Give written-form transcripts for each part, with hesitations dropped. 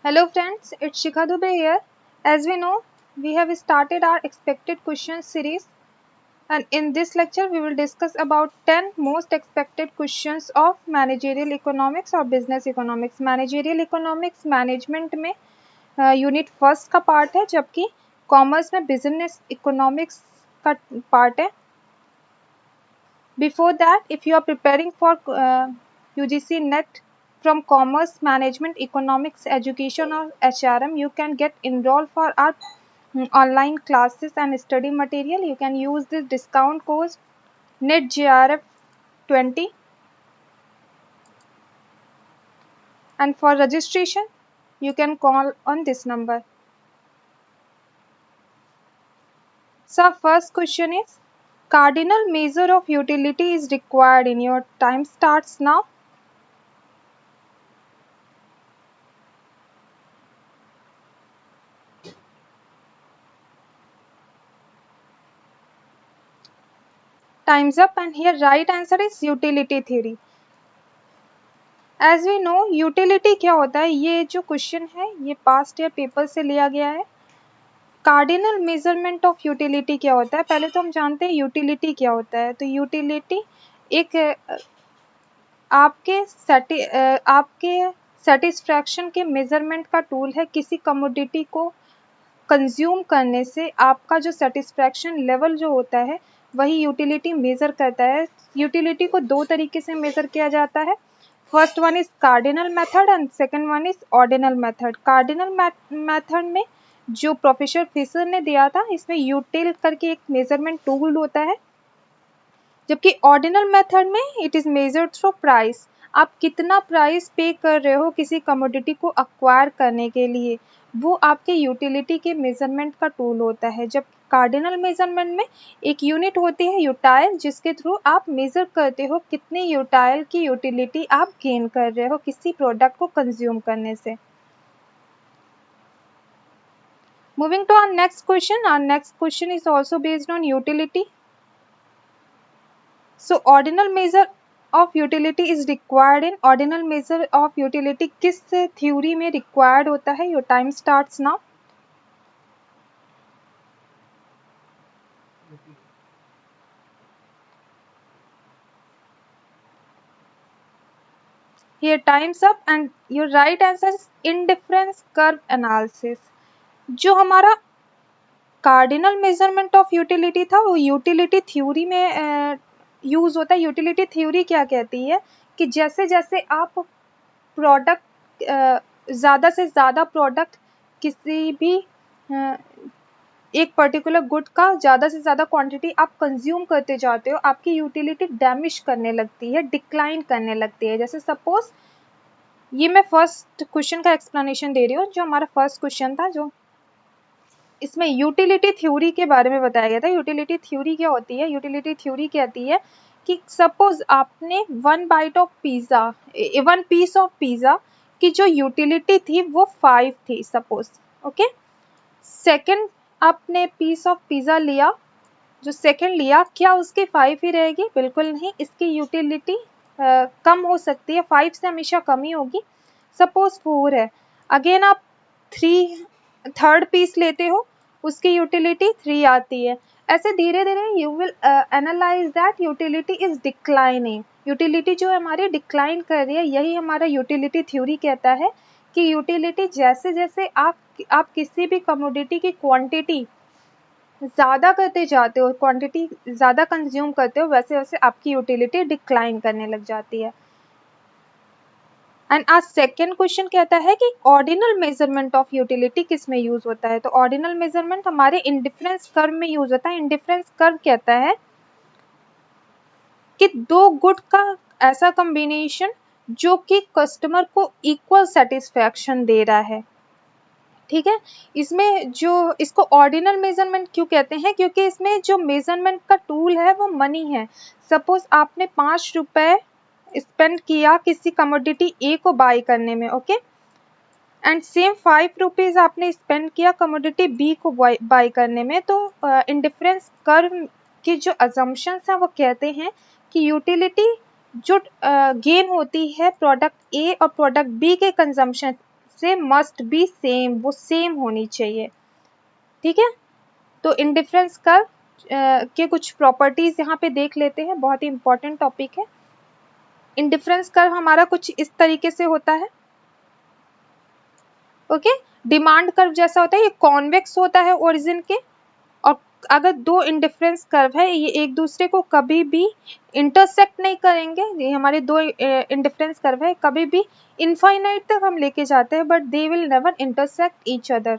Hello friends, it's Shikha Dubey here. As we know, we have started our expected questions series, and in this lecture we will discuss about 10 most expected questions of managerial economics or business economics. Managerial economics management में unit first का part है, जबकि commerce में business economics का part है. Before that, if you are preparing for UGC NET from Commerce, Management, Economics, Education or HRM, you can get enrolled for our online classes and study material. You can use this discount code NETJRF20, and for registration, you can call on this number. So first question is, cardinal measure of utility is required in your time starts now. Time's up, and here right answer is utility theory. As we know, utility क्या होता है, ये जो question है ये past year paper से लिया गया है. कार्डिनल मेजरमेंट ऑफ यूटिलिटी क्या होता है, पहले तो हम जानते हैं यूटिलिटी क्या होता है. तो यूटिलिटी एक आपके सेटिस्फैक्शन के मेजरमेंट का टूल है. किसी कमोडिटी को कंज्यूम करने से आपका जो सेटिस्फैक्शन लेवल जो होता है वही यूटिलिटी मेज़र करता है. यूटिलिटी को दो तरीके से मेज़र किया जाता है. First one is cardinal method and second one is ordinal method. Cardinal method में जो प्रोफेसर फिशर ने दिया था, इसमें यूटिल करके एक मेजरमेंट टूल होता है, जबकि ऑर्डिनल मेथड में it is measured through price. आप कितना प्राइस पे कर रहे हो किसी कमोडिटी को अक्वायर करने के लिए, वो आपके यूटिलिटी के मेजरमेंट का टूल होता है. जब कार्डिनल मेजरमेंट में एक यूनिट होती है यूटाइल, जिसके थ्रू आप मेजर करते हो कितने यूटाइल की यूटिलिटी आप गेन कर रहे हो किसी प्रोडक्ट को कंज्यूम करने से. Moving to our next question. Our next question is also based on utility. So ordinal measure of utility is required in ordinal measure of utility किस theory में required होता है. Your time starts now. Here time's up, and your right answer is indifference curve analysis. जो हमारा cardinal measurement of utility था वो utility theory में use होता है. यूटिलिटी थ्योरी क्या कहती है कि जैसे जैसे आप प्रोडक्ट ज़्यादा से ज़्यादा प्रोडक्ट किसी भी एक पर्टिकुलर गुड का ज़्यादा से ज़्यादा क्वांटिटी आप कंज्यूम करते जाते हो, आपकी यूटिलिटी डैमेज करने लगती है, डिक्लाइन करने लगती है. जैसे सपोज ये मैं फर्स्ट क्वेश्चन का एक्सप्लेनेशन दे रही हूँ. जो हमारा फर्स्ट क्वेश्चन था, जो इसमें यूटिलिटी थ्योरी के बारे में बताया गया था. यूटिलिटी थ्योरी क्या होती है, यूटिलिटी थ्योरी कहती है कि सपोज आपने वन पीस ऑफ पिज़्ज़ा की जो यूटिलिटी थी वो 5 थी सपोज. ओके, सेकंड आपने पीस ऑफ पिज़्ज़ा लिया, जो सेकंड लिया, क्या उसकी 5 ही रहेगी? बिल्कुल नहीं, इसकी यूटिलिटी कम हो सकती है. 5 से हमेशा कम ही होगी. सपोज 4 है, अगेन आप थर्ड पीस लेते हो, उसकी यूटिलिटी 3 आती है. ऐसे धीरे धीरे you will analyse that utility is declining. Utility जो है हमारी डिक्लाइन कर रही है. यही हमारा यूटिलिटी थ्योरी कहता है कि यूटिलिटी जैसे जैसे आप किसी भी कमोडिटी की क्वांटिटी ज़्यादा करते जाते हो, क्वांटिटी ज़्यादा कंज्यूम करते हो, वैसे वैसे आपकी यूटिलिटी डिक्लाइन करने लग जाती है. एंड आज सेकेंड क्वेश्चन कहता है कि ऑर्डिनल मेजरमेंट ऑफ यूटिलिटी किस में यूज होता है. तो ऑर्डिनल मेजरमेंट हमारे इंडिफरेंस कर्व में यूज होता है. इंडिफरेंस कर्व कहता है कि दो गुड का ऐसा कॉम्बिनेशन जो कि कस्टमर को इक्वल सेटिस्फैक्शन दे रहा है. ठीक है, इसमें जो इसको ऑर्डिनल मेजरमेंट क्यों कहते हैं, क्योंकि इसमें जो मेजरमेंट का टूल है वो मनी है. सपोज आपने 5 रुपए स्पेंड किया किसी कमोडिटी ए को बाय करने में. ओके, एंड सेम 5 रुपीज़ आपने स्पेंड किया कमोडिटी बी को बाय करने में. तो इंडिफरेंस कर्व की जो अजम्पशंस हैं वो कहते हैं कि यूटिलिटी जो गेन होती है प्रोडक्ट ए और प्रोडक्ट बी के कंजम्पशन से मस्ट बी सेम, वो सेम होनी चाहिए। ठीक है, तो इंडिफरेंस कर्व के कुछ प्रॉपर्टीज यहाँ पे देख लेते हैं, बहुत ही इंपॉर्टेंट टॉपिक है। इंडिफरेंस कर्व हमारा कुछ इस तरीके से होता है। ओके, डिमांड कर्व जैसा होता है, ये कॉन्वेक्स होता है ओरिजिन के, और अगर दो इंडिफरेंस कर्व है ये एक दूसरे को कभी भी इंटरसेक्ट नहीं करेंगे। ये हमारे दो इंडिफरेंस कर्व है, कभी भी इनफाइनाइट तक हम लेके जाते हैं, but they will never intersect each other.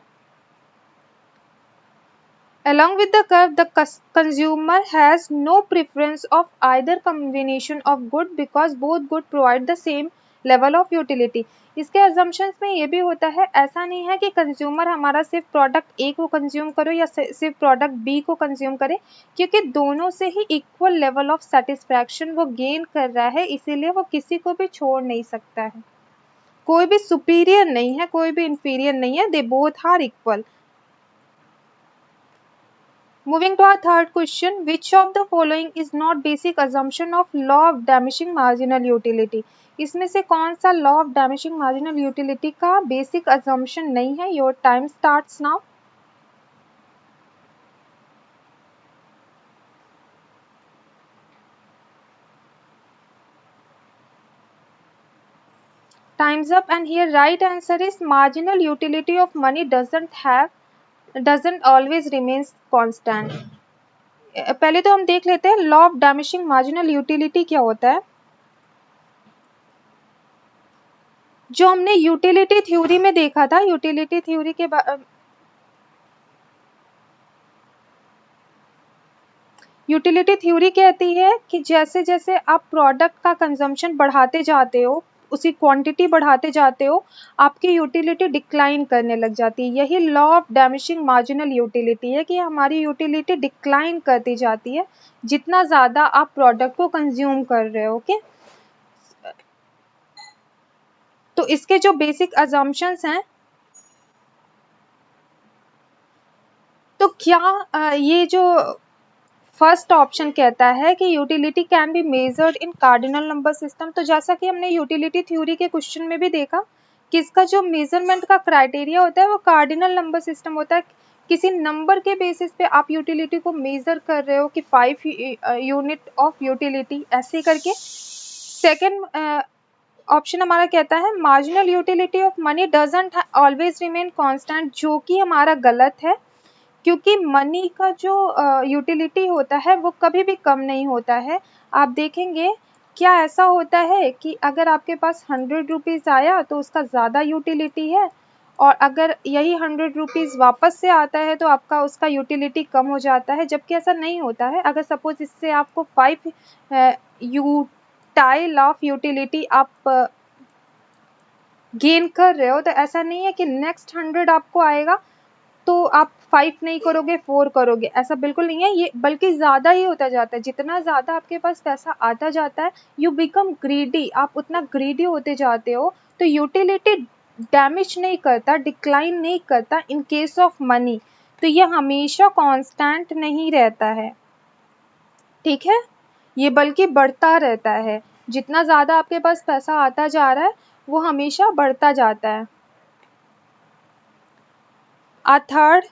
Along with the curve, the consumer has no preference of either combination of good because both good provide the same level of utility. इसके assumptions में ये भी होता है, ऐसा नहीं है कि कंज्यूमर हमारा सिर्फ प्रोडक्ट ए को कंज्यूम करो या सिर्फ प्रोडक्ट बी को कंज्यूम करे, क्योंकि दोनों से ही इक्वल लेवल ऑफ सेटिस्फैक्शन वो गेन कर रहा है, इसीलिए वो किसी को भी छोड़ नहीं सकता है। कोई भी सुपीरियर नहीं है, कोई भी इंफीरियर नहीं है, they both are equal. Moving to our third question, which of the following is not basic assumption of law of diminishing marginal utility? इसमें से कौन सा law of diminishing marginal utility का basic assumption नहीं है? Your time starts now. Time's up, and here right answer is marginal utility of money doesn't always remains constant. पहले तो हम देख लेते हैं लॉ ऑफ डैमिशिंग मार्जिनल यूटिलिटी क्या होता है। जो हमने यूटिलिटी थ्योरी में देखा था, यूटिलिटी थ्योरी के यूटिलिटी थ्योरी कहती है कि जैसे जैसे आप प्रोडक्ट का कंजम्पशन बढ़ाते जाते हो, उसी क्वांटिटी बढ़ाते जाते हो, आपकी यूटिलिटी डिक्लाइन करने लग जाती है। यही लॉ ऑफ डैमिशिंग मार्जिनल यूटिलिटी है कि हमारी यूटिलिटी डिक्लाइन करती जाती है जितना ज़्यादा आप प्रोडक्ट को कंज्यूम कर रहे हो। ओके, तो इसके जो बेसिक अजम्पशंस हैं, तो क्या ये जो फर्स्ट ऑप्शन कहता है कि utility can be measured in cardinal number system, तो जैसा कि हमने यूटिलिटी थ्योरी के क्वेश्चन में भी देखा कि इसका जो मेजरमेंट का क्राइटेरिया होता है वो कार्डिनल नंबर सिस्टम होता है। किसी नंबर के बेसिस पे आप यूटिलिटी को मेजर कर रहे हो कि 5 यूनिट ऑफ यूटिलिटी ऐसे करके। सेकेंड ऑप्शन हमारा कहता है marginal utility of money doesn't always remain constant, जो कि हमारा गलत है, क्योंकि मनी का जो यूटिलिटी होता है वो कभी भी कम नहीं होता है। आप देखेंगे क्या ऐसा होता है कि अगर आपके पास 100 रुपीज़ आया तो उसका ज़्यादा यूटिलिटी है, और अगर यही 100 रुपीज़ वापस से आता है तो आपका उसका यूटिलिटी कम हो जाता है, जबकि ऐसा नहीं होता है। अगर सपोज इससे आपको 5 यूटाइल ऑफ यूटिलिटी आप गेन कर रहे हो, तो ऐसा नहीं है कि नेक्स्ट 100 आपको आएगा तो आप 5 नहीं करोगे 4 करोगे, ऐसा बिल्कुल नहीं है। ये बल्कि ज़्यादा ही होता जाता है। जितना ज़्यादा आपके पास पैसा आता जाता है, यू बिकम ग्रीडी, आप उतना ग्रीडी होते जाते हो। तो यूटिलिटी डैमेज नहीं करता, डिक्लाइन नहीं करता इन केस ऑफ मनी, तो ये हमेशा कांस्टेंट नहीं रहता है। ठीक है, ये बल्कि बढ़ता रहता है। जितना ज़्यादा आपके पास पैसा आता जा रहा है वो हमेशा बढ़ता जाता है। A third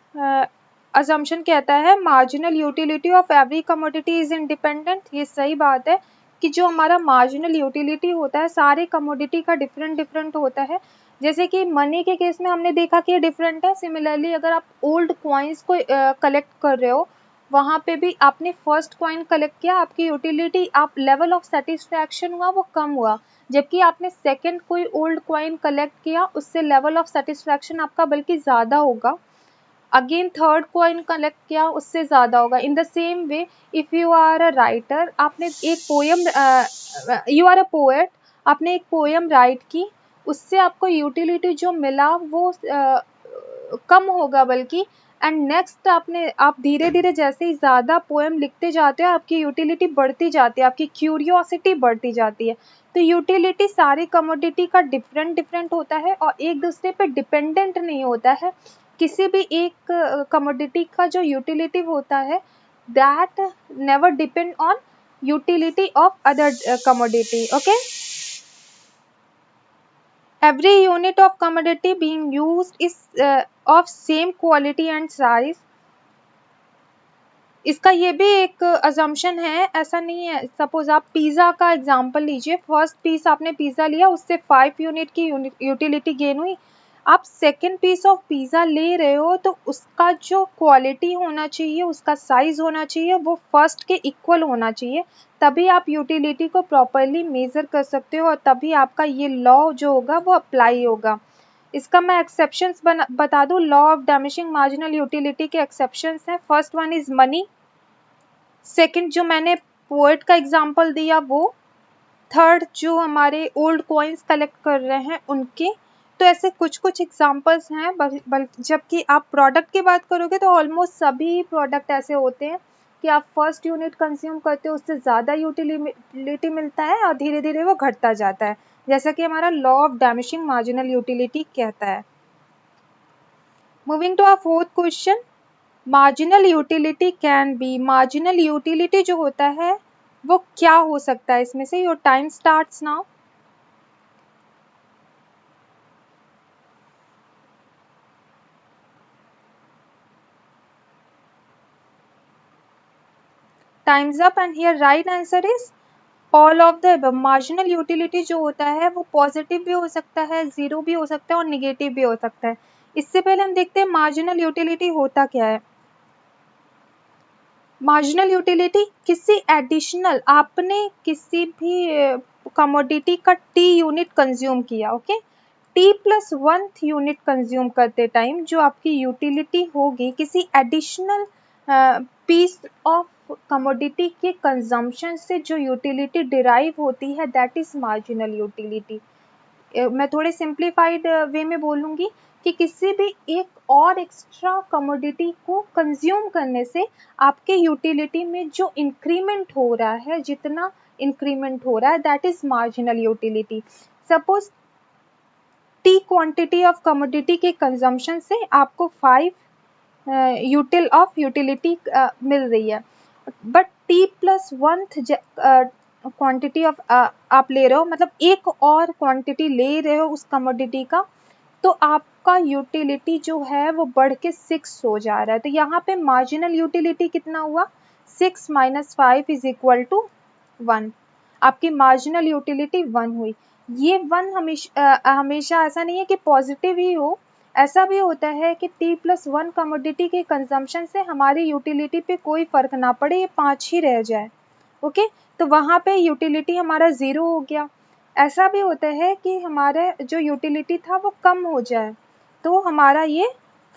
assumption कहता है marginal utility of every commodity is independent। ये सही बात है कि जो हमारा marginal utility होता है सारे commodity का different होता है। जैसे कि मनी के केस में हमने देखा कि डिफरेंट है। सिमिलरली अगर आप ओल्ड कॉइन्स को कलेक्ट कर रहे हो, वहाँ पे भी आपने फर्स्ट कॉइन कलेक्ट किया, आपकी यूटिलिटी आप लेवल ऑफ सेटिस्फैक्शन हुआ वो कम हुआ, जबकि आपने सेकंड कोई ओल्ड कॉइन कलेक्ट किया, उससे लेवल ऑफ सेटिस्फैक्शन आपका बल्कि ज़्यादा होगा। अगेन थर्ड कॉइन कलेक्ट किया, उससे ज़्यादा होगा। In the same way if you are a writer, आपने एक poem, you are a poet, आपने एक पोएम राइट की, उससे आपको यूटिलिटी जो मिला वो कम होगा बल्कि। एंड नेक्स्ट आप धीरे धीरे जैसे ही ज़्यादा पोएम लिखते जाते हो आपकी यूटिलिटी बढ़ती जाती है, आपकी क्यूरियोसिटी बढ़ती जाती है। तो यूटिलिटी सारी कमोडिटी का डिफरेंट होता है और एक दूसरे पे डिपेंडेंट नहीं होता है। किसी भी एक कमोडिटी का जो यूटिलिटी होता है that never depend on utility of other commodity. Okay, every unit of commodity being used is of same quality and size. इसका ये भी एक अजम्पशन है, ऐसा नहीं है। सपोज आप पिज़्ज़ा का एग्जांपल लीजिए, फर्स्ट पीस आपने पिज़्ज़ा लिया, उससे 5 यूनिट की यूटिलिटी गेन हुई। आप सेकेंड पीस ऑफ पिज़्ज़ा ले रहे हो तो उसका जो क्वालिटी होना चाहिए, उसका साइज होना चाहिए, वो फर्स्ट के इक्वल होना चाहिए, तभी आप यूटिलिटी को प्रॉपरली मेजर कर सकते हो और तभी आपका ये लॉ जो होगा वो अप्लाई होगा। इसका मैं एक्सेप्शंस बता दूं। Law of diminishing marginal utility के एक्सेप्शंस हैं। First one is money, second जो मैंने पोएट का एग्जांपल दिया वो, थर्ड जो हमारे ओल्ड कॉइन्स कलेक्ट कर रहे हैं उनके। तो ऐसे कुछ कुछ एग्जांपल्स हैं, जबकि आप प्रोडक्ट की बात करोगे तो ऑलमोस्ट सभी प्रोडक्ट ऐसे होते हैं कि आप फर्स्ट यूनिट कंज्यूम करते हो, उससे ज़्यादा यूटिलिटी मिलता है और धीरे धीरे वो घटता जाता है, जैसा कि हमारा law of diminishing marginal utility कहता है। Moving to our fourth question, marginal utility can be, marginal utility जो होता है वो क्या हो सकता है इसमें से। Your time starts now. Time's up and here right answer is all of the above. Marginal utility जो होता है वो पॉजिटिव भी हो सकता है, जीरो भी हो सकता है और निगेटिव भी हो सकता है। इससे पहले हम देखते हैं मार्जिनल यूटिलिटी होता क्या है। मार्जिनल यूटिलिटी किसी एडिशनल, आपने किसी भी कमोडिटी का टी यूनिट कंज्यूम किया, okay, T plus 1th unit consume करते टाइम जो आपकी यूटिलिटी होगी किसी एडिशनल पीस ऑफ कमोडिटी के कंजम्पशन से जो यूटिलिटी डिराइव होती है, दैट इज मार्जिनल यूटिलिटी। मैं थोड़े सिंप्लीफाइड वे में बोलूँगी कि किसी भी एक और एक्स्ट्रा कमोडिटी को कंज्यूम करने से आपके यूटिलिटी में जो इंक्रीमेंट हो रहा है, जितना इंक्रीमेंट हो रहा है, that is marginal utility. Suppose T quantity of commodity के कंजम्पशन से आपको 5 यूटिल ऑफ यूटिलिटी मिल रही है, but T plus 1th quantity of आप ले रहे हो, मतलब एक और क्वांटिटी ले रहे हो उस कमोडिटी का, तो आपका यूटिलिटी जो है वो बढ़ के 6 हो जा रहा है। तो यहाँ पे मार्जिनल यूटिलिटी कितना हुआ, 6 - 5 इज इक्वल टू 1। आपकी मार्जिनल यूटिलिटी 1 हुई। ये 1 हमेशा ऐसा नहीं है कि पॉजिटिव ही हो, ऐसा भी होता है कि टी प्लस 1 कमोडिटी के कंजम्पशन से हमारी यूटिलिटी पे कोई फर्क ना पड़े, ये 5 ही रह जाए, ओके, तो वहाँ पे यूटिलिटी हमारा 0 हो गया। ऐसा भी होता है कि हमारा जो यूटिलिटी था वो कम हो जाए, तो हमारा ये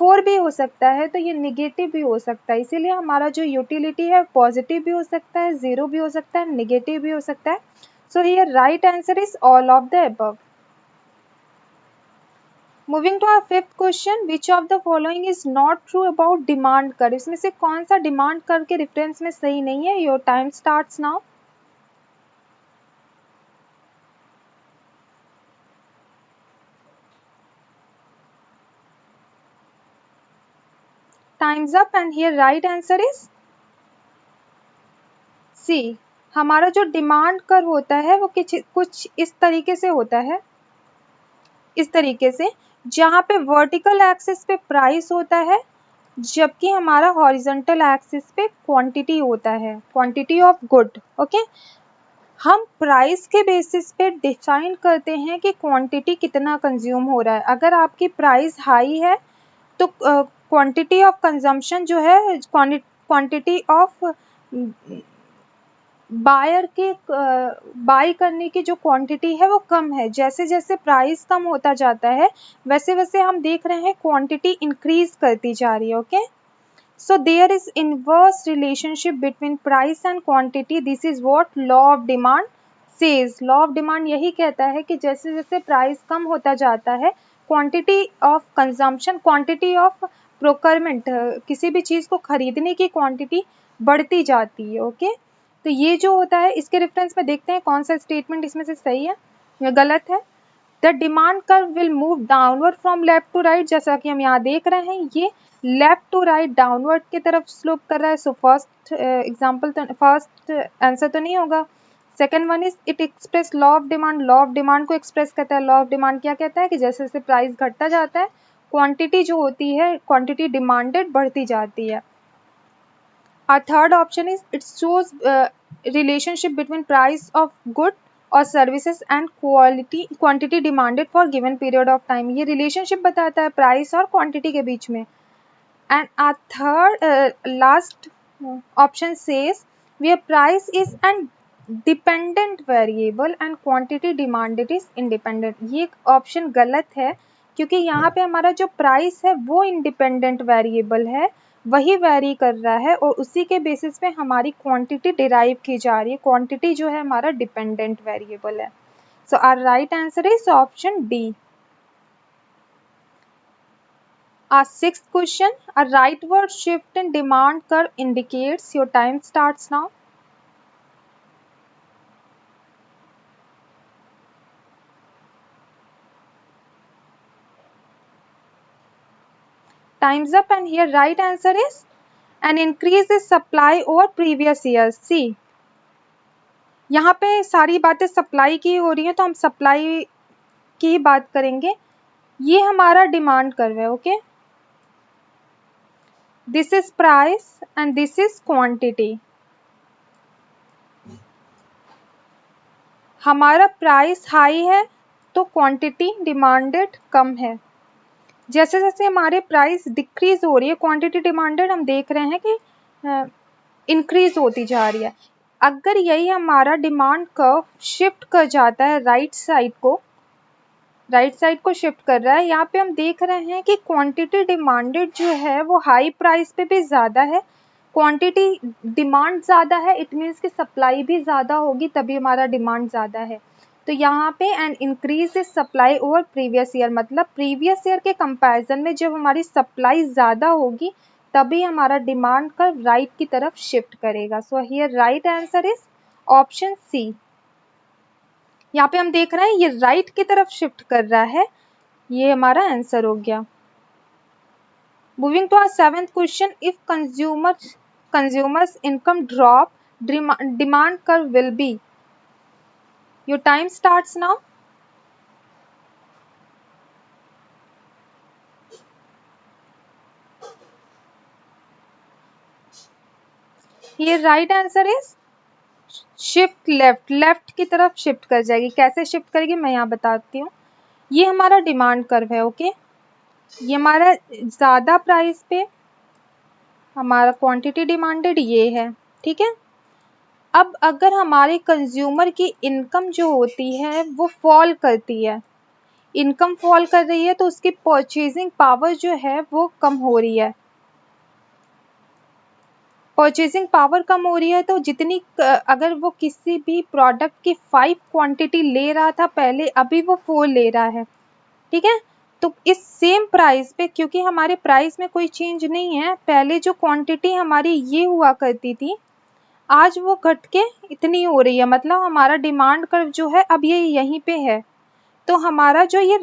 4 भी हो सकता है, तो ये निगेटिव भी हो सकता है। इसीलिए हमारा जो यूटिलिटी है पॉजिटिव भी हो सकता है, 0 भी हो सकता है, निगेटिव भी हो सकता है। So here right answer is all of the above. Moving to our fifth question, which of the following is not true about demand curve. इसमें से कौन सा डिमांड कर्व के रेफरेंस में सही नहीं है। Your time starts now. Time's up and here right answer is C. हमारा जो डिमांड कर्व होता है वो कुछ इस तरीके से होता है, इस तरीके से, जहाँ पे वर्टिकल एक्सिस पे प्राइस होता है, जबकि हमारा हॉरिजॉन्टल एक्सिस पे क्वांटिटी होता है, क्वांटिटी ऑफ गुड, ओके। हम प्राइस के बेसिस पे डिफाइन करते हैं कि क्वांटिटी कितना कंज्यूम हो रहा है। अगर आपकी प्राइस हाई है तो क्वांटिटी ऑफ कंजम्पशन जो है, क्वांटिटी ऑफ बायर के बाय करने की जो क्वांटिटी है वो कम है। जैसे जैसे प्राइस कम होता जाता है वैसे वैसे हम देख रहे हैं क्वांटिटी इंक्रीज करती जा रही है, okay. So there is inverse relationship between price and quantity. This is what law of demand says. Law of demand यही कहता है कि जैसे जैसे प्राइस कम होता जाता है, quantity of consumption, quantity of procurement, किसी भी चीज को खरीदने की क्वांटिटी बढ़ती जाती है, ओके। तो ये जो होता है, इसके रेफरेंस में देखते हैं कौन सा स्टेटमेंट इसमें से सही है या गलत है। The demand curve will move downward from left to right. जैसा कि हम यहाँ देख रहे हैं, ये लेफ्ट टू राइट डाउनवर्ड की तरफ स्लोप कर रहा है। सो फर्स्ट एग्जाम्पल तो, फर्स्ट आंसर तो नहीं होगा। Second one is it express law of demand, law of demand को एक्सप्रेस करता है। लॉ ऑफ डिमांड क्या कहता है कि जैसे जैसे प्राइस घटता जाता है क्वांटिटी जो होती है, क्वांटिटी डिमांडेड बढ़ती जाती है। Our third option is it shows relationship between price of good और services and quantity demanded for given period of time। ये relationship बताता है price और quantity के बीच में। And our third last option says where price is an dependent variable and quantity demanded is independent। ये option गलत है क्योंकि यहाँ पे हमारा जो price है वो independent variable है, वही वेरी कर रहा है और उसी के बेसिस पे हमारी क्वांटिटी डिराइव की जा रही है। क्वांटिटी जो है हमारा डिपेंडेंट वेरिएबल है। So our right answer is option D. Our sixth question, a rightward shift in demand curve indicates, your time starts now. Time's up and here right answer is an increase in supply over previous years। See, यहाँ पे सारी बातें supply की हो रही हैं तो हम सप्लाई की बात करेंगे। ये हमारा डिमांड कर्व है, okay. This is price and this is quantity. हमारा प्राइस हाई है तो क्वांटिटी डिमांडेड कम है। जैसे जैसे हमारे प्राइस डिक्रीज हो रही है क्वांटिटी डिमांडेड हम देख रहे हैं कि इंक्रीज होती जा रही है। अगर यही हमारा डिमांड कर्व शिफ्ट कर जाता है राइट साइड को शिफ्ट कर रहा है, यहाँ पे हम देख रहे हैं कि क्वांटिटी डिमांडेड जो है वो हाई प्राइस पे भी ज़्यादा है। क्वांटिटी डिमांड ज़्यादा है, इट मीन्स कि सप्लाई भी ज़्यादा होगी तभी हमारा डिमांड ज़्यादा है। तो यहाँ पे an increase is supply over previous year, मतलब प्रीवियस ईयर के कंपैरिजन में जब हमारी सप्लाई ज़्यादा होगी तभी हमारा डिमांड का राइट की तरफ शिफ्ट करेगा। So here right answer is option C. यहाँ पे हम देख रहे हैं ये राइट की तरफ शिफ्ट कर रहा है, ये हमारा आंसर हो गया। Moving to our seventh question, if consumers income drop demand curve will be. Your time starts now. ये right answer is shift left, left की तरफ शिफ्ट कर जाएगी। कैसे शिफ्ट करेगी मैं यहाँ बताती हूँ। ये हमारा डिमांड कर्व है, ओके। ये हमारा ज़्यादा प्राइस पे हमारा क्वांटिटी डिमांडेड ये है, ठीक है। अब अगर हमारे कंज्यूमर की इनकम जो होती है वो फॉल करती है, इनकम फॉल कर रही है तो उसकी परचेजिंग पावर जो है वो कम हो रही है। परचेजिंग पावर कम हो रही है तो जितनी अगर वो किसी भी प्रोडक्ट की 5 क्वांटिटी ले रहा था पहले, अभी वो 4 ले रहा है, ठीक है। तो इस सेम प्राइस पे, क्योंकि हमारे प्राइस में कोई चेंज नहीं है, पहले जो क्वांटिटी हमारी ये हुआ करती थी आज वो घट के इतनी हो रही है, मतलब हमारा डिमांड कर्व जो है अब ये यहीं पे है। तो हमारा जो ये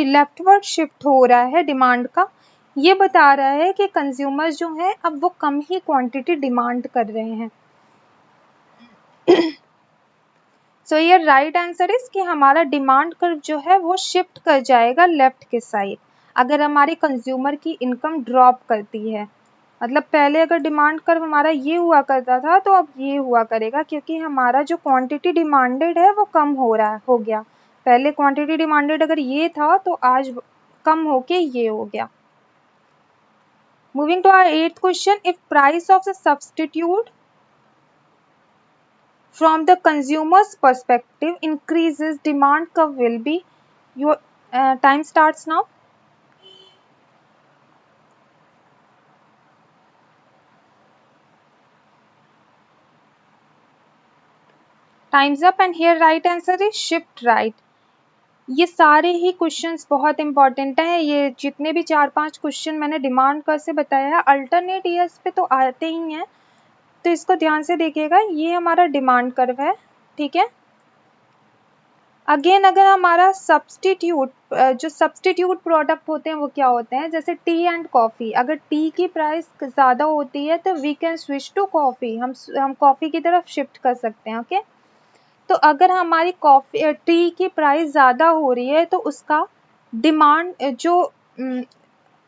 लेफ्टवर्ड शिफ्ट हो रहा है डिमांड का, ये बता रहा है कि कंज्यूमर्स जो है अब वो कम ही क्वांटिटी डिमांड कर रहे हैं। सो ये राइट आंसर इज कि हमारा डिमांड कर्व जो है वो शिफ्ट कर जाएगा लेफ्ट के साइड अगर हमारी कंज्यूमर की इनकम ड्रॉप करती है। मतलब पहले अगर डिमांड कर्व हमारा ये हुआ करता था तो अब ये हुआ करेगा, क्योंकि हमारा जो क्वांटिटी डिमांडेड है वो कम हो गया। पहले क्वांटिटी डिमांडेड अगर ये था तो आज कम होके ये हो गया। Moving to our eighth question, if price of the substitute from the consumer's perspective increases, demand curve will be। your time starts now। time's up and here right answer is shift right। ये सारे ही questions बहुत important हैं। ये जितने भी 4-5 question मैंने demand curve से बताया है अल्टरनेट ईयर्स पे तो आते ही हैं, तो इसको ध्यान से देखिएगा। ये हमारा डिमांड कर्व है, ठीक है। अगेन अगर हमारा सब्सटीट्यूट जो सब्सटीट्यूट प्रोडक्ट होते हैं वो क्या होते हैं, जैसे टी एंड कॉफ़ी, अगर टी की प्राइस ज़्यादा होती है तो we can switch to coffee, हम कॉफ़ी की तरफ शिफ्ट कर सकते हैं। ओके, तो अगर हमारी कॉफ़ी टी की प्राइस ज़्यादा हो रही है तो उसका डिमांड जो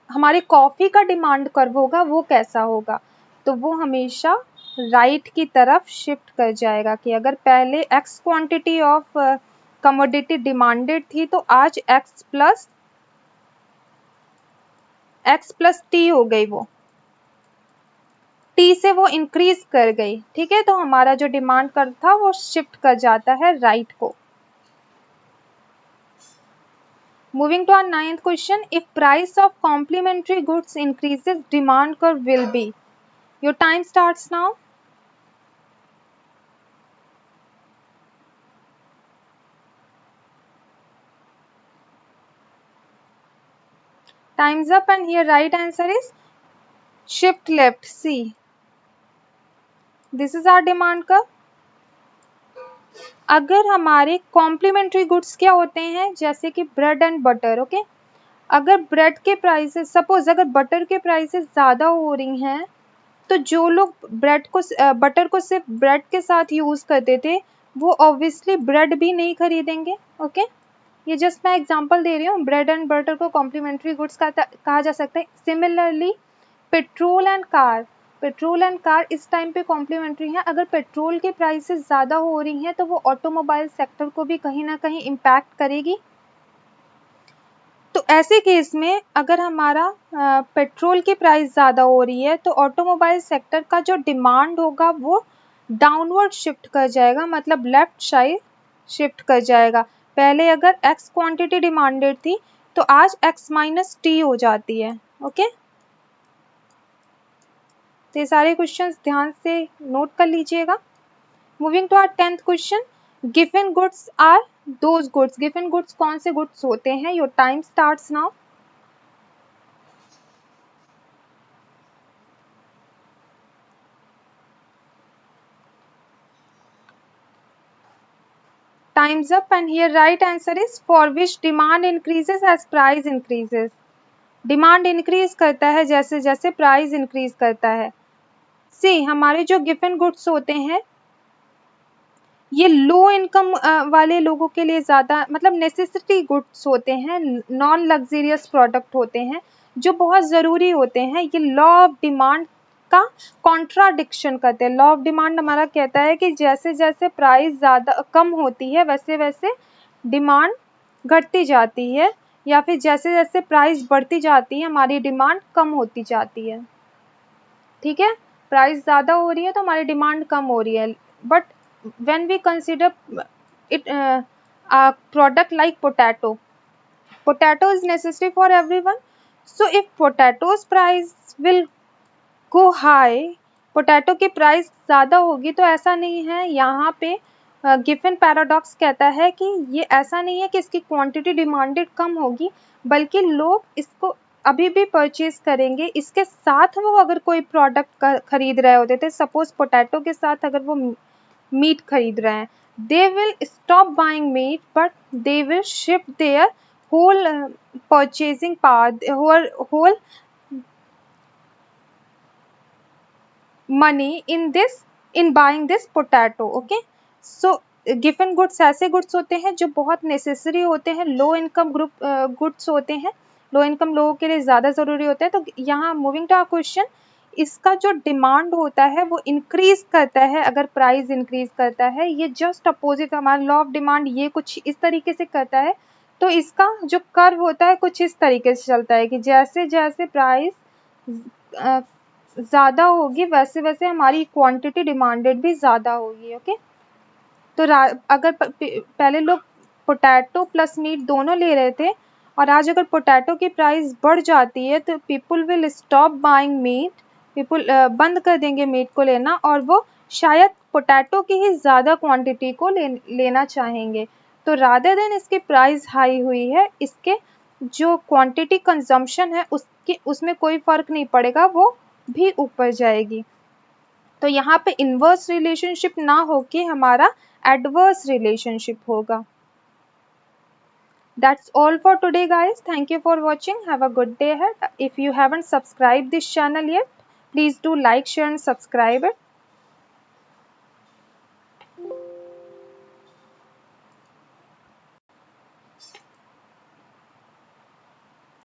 हमारी कॉफ़ी का डिमांड कर्व होगा वो कैसा होगा, तो वो हमेशा राइट की तरफ शिफ्ट कर जाएगा कि अगर पहले x quantity of commodity demanded थी तो आज एक्स प्लस टी हो गई, वो टी से वो इंक्रीज कर गई। ठीक है, तो हमारा जो डिमांड कर्व था वो शिफ्ट कर जाता है राइट को। Moving to our ninth question, if price of complementary goods increases, demand curve will be. Your time starts now. Time's up and here right answer is shift left, C. This is our demand curve. अगर हमारे complementary goods क्या होते हैं, जैसे कि bread and butter. Okay, अगर bread के prices, suppose अगर बटर के प्राइसेस ज़्यादा हो रही हैं तो जो लोग बटर को सिर्फ ब्रेड के साथ यूज़ करते थे वो ऑब्वियसली ब्रेड भी नहीं खरीदेंगे। ओके, ये जस्ट मैं एग्जांपल दे रही हूँ, ब्रेड एंड बटर को कॉम्प्लीमेंट्री गुड्स कहा जा सकता है। सिमिलरली पेट्रोल एंड कार इस टाइम पे कॉम्प्लीमेंट्री हैं। अगर पेट्रोल के प्राइसेस ज़्यादा हो रही हैं तो वो ऑटोमोबाइल सेक्टर को भी कहीं ना कहीं इम्पैक्ट करेगी। तो ऐसे केस में अगर हमारा पेट्रोल की प्राइस ज़्यादा हो रही है तो ऑटोमोबाइल सेक्टर का जो डिमांड होगा वो डाउनवर्ड शिफ्ट कर जाएगा, मतलब लेफ्ट साइड शिफ्ट कर जाएगा। पहले अगर x क्वांटिटी डिमांडेड थी तो आज x माइनस टी हो जाती है। ओके, तो ये सारे क्वेश्चंस ध्यान से नोट कर लीजिएगा। Moving to our 10th question, given goods are those goods. Given goods कौन से गुड्स होते हैं? Your time starts now. Time's up and here right answer is for which demand increases as price increases. Demand increase करता है जैसे जैसे price increase करता है। सी, हमारे जो गिवन गुड्स होते हैं ये लो इनकम वाले लोगों के लिए ज़्यादा, मतलब नेसेसिटी गुड्स होते हैं, नॉन लग्जरियस प्रोडक्ट होते हैं जो बहुत ज़रूरी होते हैं। ये लॉ ऑफ डिमांड का कॉन्ट्राडिक्शन करते हैं। लॉ ऑफ डिमांड हमारा कहता है कि जैसे जैसे प्राइस ज़्यादा कम होती है वैसे वैसे डिमांड घटती जाती है, या फिर जैसे जैसे प्राइस बढ़ती जाती है हमारी डिमांड कम होती जाती है। ठीक है, प्राइस ज़्यादा हो रही है तो हमारी डिमांड कम हो रही है। But when we consider it a product like potato is necessary for everyone, so if potatoes price will go high, potato की प्राइस ज़्यादा होगी, तो ऐसा नहीं है यहाँ पे गिवन पैराडॉक्स कहता है कि ये ऐसा नहीं है कि इसकी क्वांटिटी डिमांडेड कम होगी, बल्कि लोग इसको अभी भी परचेज करेंगे। इसके साथ वो अगर कोई प्रोडक्ट खरीद रहे होते थे, सपोज पोटैटो के साथ अगर वो मीट खरीद रहे हैं, they will stop buying meat but they will shift their whole purchasing power, whole money in buying this potato. Okay, so given goods ऐसे गुड्स होते हैं जो बहुत नेसेसरी होते हैं, लो इनकम ग्रुप गुड्स होते हैं, लो इनकम लोगों के लिए ज़्यादा ज़रूरी होते हैं। तो यहाँ मूविंग टू आवर क्वेश्चन, इसका जो डिमांड होता है वो इंक्रीज करता है अगर प्राइस इंक्रीज करता है। ये जस्ट अपोजिट, हमारा लॉ ऑफ डिमांड ये कुछ इस तरीके से करता है। तो इसका जो कर्व होता है कुछ इस तरीके से चलता है कि जैसे जैसे प्राइस ज़्यादा होगी वैसे वैसे हमारी क्वांटिटी डिमांडेड भी ज़्यादा होगी। ओके, तो अगर पहले लोग पोटैटो प्लस मीट दोनों ले रहे थे और आज अगर पोटैटो की प्राइस बढ़ जाती है तो people will stop buying meat, people बंद कर देंगे मीट को लेना और वो शायद पोटैटो की ही ज़्यादा क्वांटिटी को लेना चाहेंगे। तो रादर देन इसकी प्राइस हाई हुई है, इसके जो क्वांटिटी कंजम्पशन है उसमें कोई फ़र्क नहीं पड़ेगा, वो भी ऊपर जाएगी। तो यहाँ पे इन्वर्स रिलेशनशिप ना होके हमारा एडवर्स रिलेशनशिप होगा। That's all for today, guys. Thank you for watching. Have a good day ahead. If you haven't subscribed this channel yet, please do like, share and subscribe it.